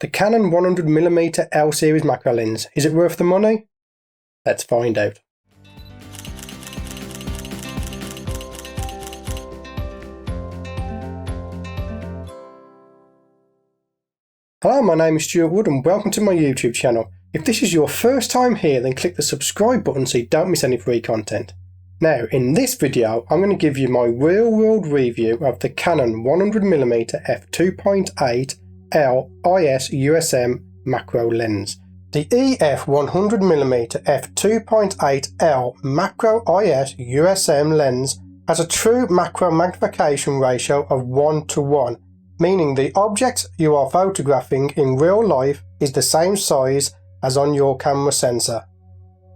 The Canon 100mm L series macro lens, is it worth the money? Let's find out. Hello, my name is Stewart Wood and welcome to my YouTube channel. If this is your first time here, then click the subscribe button so you don't miss any free content. Now, in this video, I'm going to give you my real-world review of the Canon 100mm f2.8 L IS USM Macro lens. The EF 100mm f2.8 L Macro IS USM lens has a true macro magnification ratio of 1:1, meaning the object you are photographing in real life is the same size as on your camera sensor.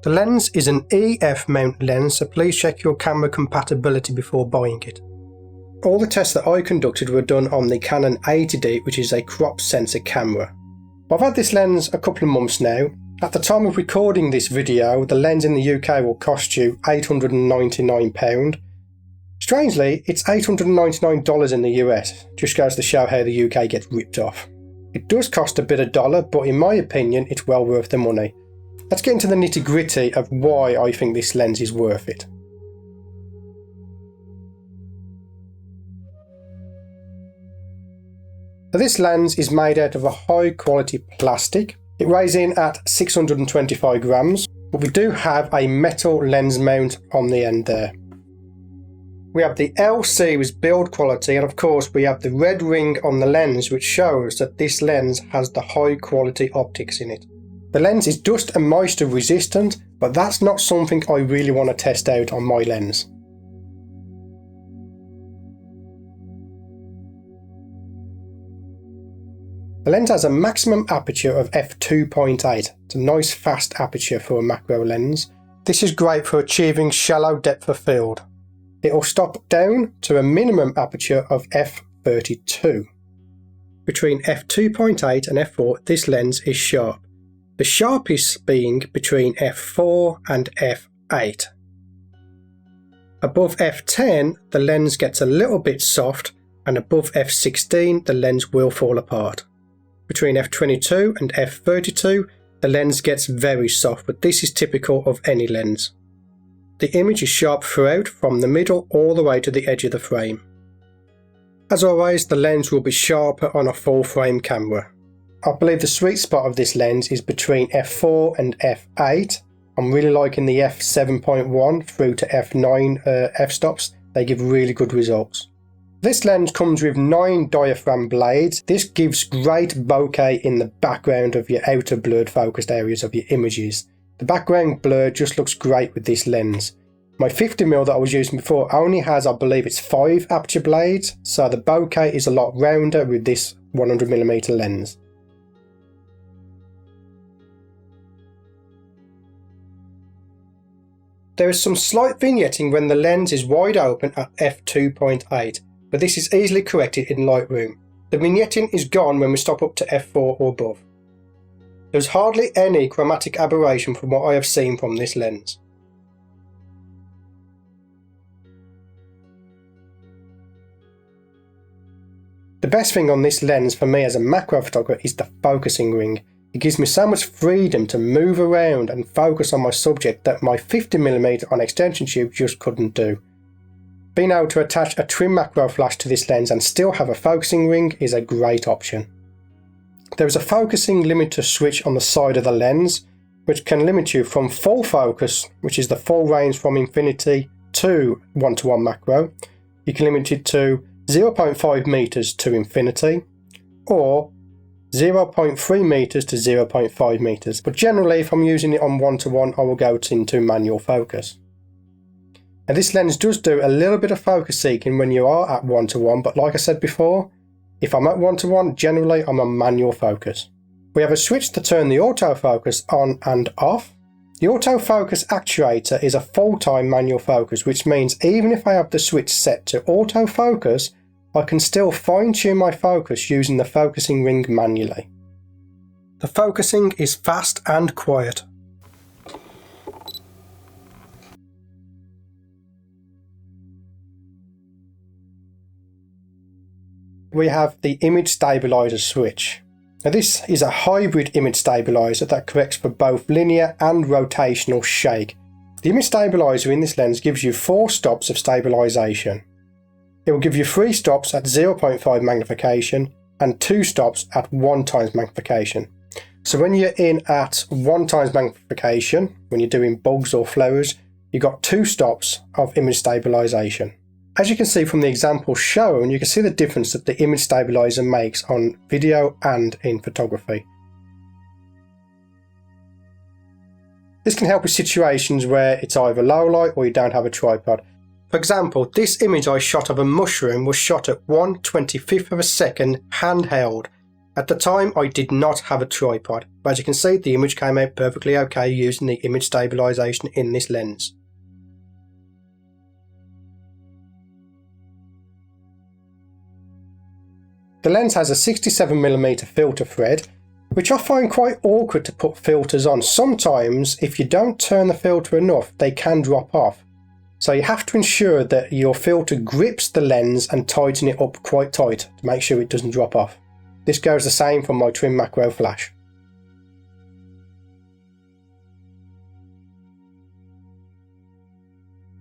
The lens is an EF mount lens, so please check your camera compatibility before buying it. All the tests that I conducted were done on the Canon 80D, which is a crop sensor camera. I've had this lens a couple of months now. At the time of recording this video, the lens in the UK will cost you £899. Strangely, it's $899 in the US, just goes to show how the UK gets ripped off. It does cost a bit of dollar, but in my opinion it's well worth the money. Let's get into the nitty gritty of why I think this lens is worth it. So this lens is made out of a high quality plastic. It weighs in at 625 grams, but we do have a metal lens mount on the end there. We have the L series build quality, and of course we have the red ring on the lens, which shows that this lens has the high quality optics in it. The lens is dust and moisture resistant, but that's not something I really want to test out on my lens. The lens has a maximum aperture of f2.8. It's a nice fast aperture for a macro lens. This is great for achieving shallow depth of field. It will stop down to a minimum aperture of f32. Between f2.8 and f4, this lens is sharp. The sharpest being between f4 and f8. Above f10, the lens gets a little bit soft, and above f16, the lens will fall apart. Between f22 and f32, the lens gets very soft, but this is typical of any lens. The image is sharp throughout, from the middle all the way to the edge of the frame. As always, the lens will be sharper on a full frame camera. I believe the sweet spot of this lens is between f4 and f8. I'm really liking the f7.1 through to f9 f-stops. They give really good results. This lens comes with 9 diaphragm blades. This gives great bokeh in the background of your outer blurred focused areas of your images. The background blur just looks great with this lens. My 50mm that I was using before only has, I believe it's 5 aperture blades, so the bokeh is a lot rounder with this 100mm lens. There is some slight vignetting when the lens is wide open at f2.8, but this is easily corrected in Lightroom. The vignetting is gone when we stop up to f4 or above. There is hardly any chromatic aberration from what I have seen from this lens. The best thing on this lens for me as a macro photographer is the focusing ring. It gives me so much freedom to move around and focus on my subject that my 50mm on extension tube just couldn't do. Being able to attach a trim macro flash to this lens and still have a focusing ring is a great option. There is a focusing limiter switch on the side of the lens, which can limit you from full focus, which is the full range from infinity to 1:1 macro. You can limit it to 0.5 meters to infinity, or 0.3 meters to 0.5 meters. But generally, if I'm using it on 1:1, I will go into manual focus. Now this lens does do a little bit of focus seeking when you are at 1:1, but like I said before, if I'm at 1:1, generally I'm on manual focus. We have a switch to turn the autofocus on and off. The autofocus actuator is a full-time manual focus, which means even if I have the switch set to autofocus, I can still fine-tune my focus using the focusing ring manually. The focusing is fast and quiet. we have the image stabilizer switch. Now this is a hybrid image stabilizer that corrects for both linear and rotational shake. The image stabilizer in this lens gives you 4 stops of stabilization. It will give you 3 stops at 0.5 magnification and 2 stops at 1 times magnification. So when you're in at 1 times magnification, when you're doing bugs or flowers, you've got 2 stops of image stabilization. As you can see from the example shown, you can see the difference that the image stabilizer makes on video and in photography. This can help with situations where it's either low light or you don't have a tripod. For example, this image I shot of a mushroom was shot at 1/25 of a second handheld. At the time I did not have a tripod, but as you can see the image came out perfectly okay using the image stabilization in this lens. The lens has a 67mm filter thread, which I find quite awkward to put filters on. Sometimes if you don't turn the filter enough they can drop off. So you have to ensure that your filter grips the lens and tighten it up quite tight to make sure it doesn't drop off. This goes the same for my twin macro flash.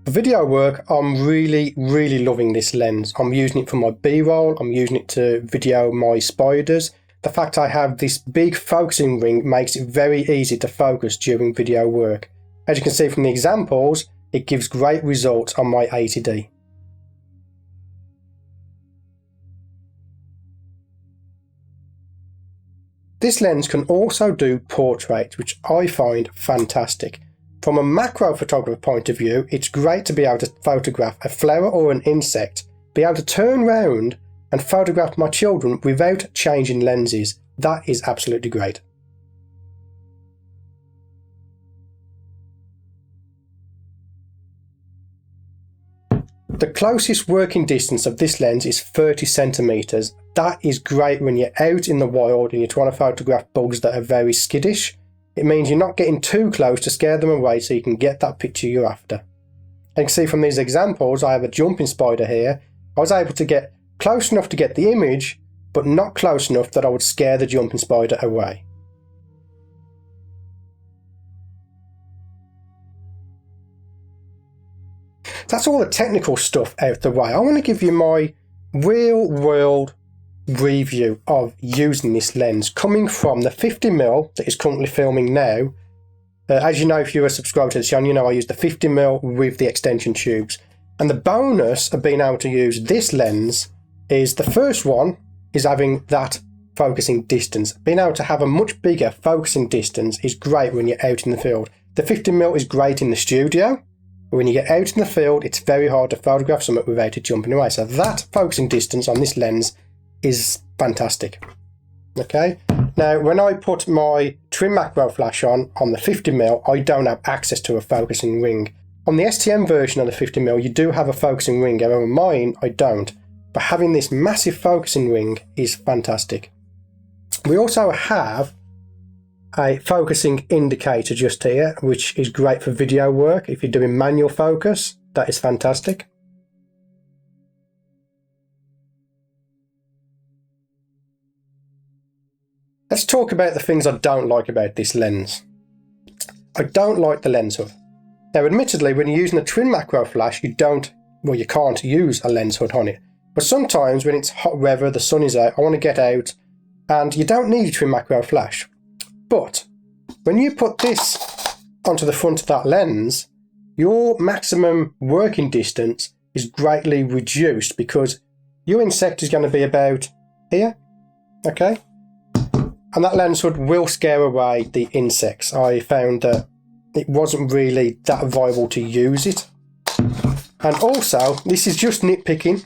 For video work, I'm really loving this lens. I'm using it for my B-roll, I'm using it to video my spiders. The fact I have this big focusing ring makes it very easy to focus during video work. As you can see from the examples, it gives great results on my 80D. This lens can also do portraits, which I find fantastic. From a macro photographer point of view, it's great to be able to photograph a flower or an insect, be able to turn around and photograph my children without changing lenses. That is absolutely great. The closest working distance of this lens is 30 centimeters. That is great when you're out in the wild and you're trying to photograph bugs that are very skittish. It means you're not getting too close to scare them away so you can get that picture you're after. And you can see from these examples, I have a jumping spider here. I was able to get close enough to get the image, but not close enough that I would scare the jumping spider away. That's all the technical stuff out the way. I want to give you my real world review of using this lens coming from the 50mm that is currently filming now. As you know, if you're a subscriber to the channel, you know I use the 50mm with the extension tubes. And the bonus of being able to use this lens is the first one is having that focusing distance. Being able to have a much bigger focusing distance is great when you're out in the field. The 50mm is great in the studio, but when you get out in the field it's very hard to photograph something without it jumping away. So that focusing distance on this lens is fantastic. Okay, now when I put my twin macro flash on the 50mm, I don't have access to a focusing ring. On the STM version of the 50mm you do have a focusing ring, however mine I don't, but having this massive focusing ring is fantastic. We also have a focusing indicator just here, which is great for video work. If you're doing manual focus, that is fantastic. Let's talk about the things I don't like about this lens. I don't like the lens hood. Now admittedly, when you're using a twin macro flash, you can't use a lens hood on it. But sometimes when it's hot weather, the sun is out, I want to get out, and you don't need a twin macro flash. But when you put this onto the front of that lens, your maximum working distance is greatly reduced because your insect is going to be about here, okay? And that lens hood will scare away the insects. I found that it wasn't really that viable to use it. And also, this is just nitpicking.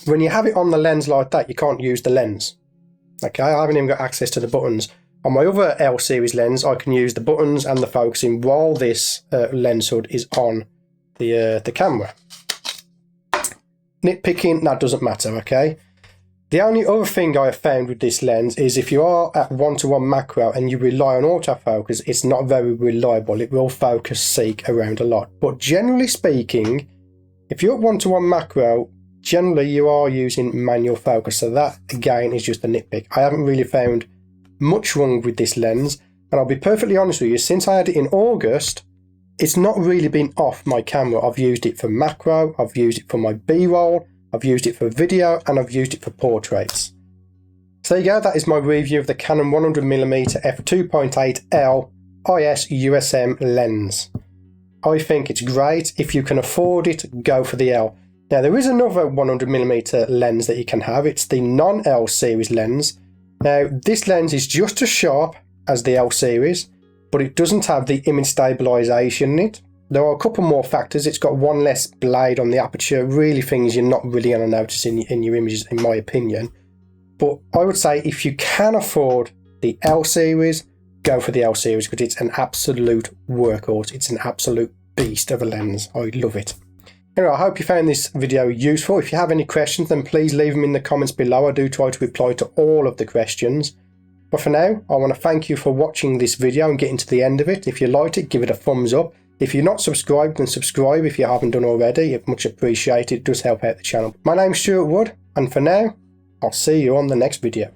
When you have it on the lens like that, you can't use the lens. Okay, I haven't even got access to the buttons. On my other L series lens, I can use the buttons and the focusing while this lens hood is on the camera. Nitpicking, that doesn't matter, okay? The only other thing I have found with this lens is if you are at 1:1 macro and you rely on autofocus, it's not very reliable. It will focus seek around a lot. But generally speaking, if you're at 1:1 macro, generally you are using manual focus, so that again is just a nitpick. I haven't really found much wrong with this lens, and I'll be perfectly honest with you, since I had it in August, it's not really been off my camera. I've used it for macro, I've used it for my B-roll, I've used it for video, and I've used it for portraits. So there you go, that is my review of the Canon 100mm f2.8 L IS USM lens. I think it's great. If you can afford it, go for the L. Now there is another 100mm lens that you can have. It's the non-L series lens. Now this lens is just as sharp as the L series, but it doesn't have the image stabilization in it. There are a couple more factors. It's got one less blade on the aperture, really things you're not really going to notice in your images, in my opinion. But I would say if you can afford the L series, go for the L series, because it's an absolute workhorse. It's an absolute beast of a lens. I love it. Anyway, I hope you found this video useful. If you have any questions, then please leave them in the comments below. I do try to reply to all of the questions. But for now, I want to thank you for watching this video and getting to the end of it. If you liked it, give it a thumbs up. If you're not subscribed, then subscribe if you haven't done already. It's much appreciated. It does help out the channel. My name's Stewart Wood, and for now, I'll see you on the next video.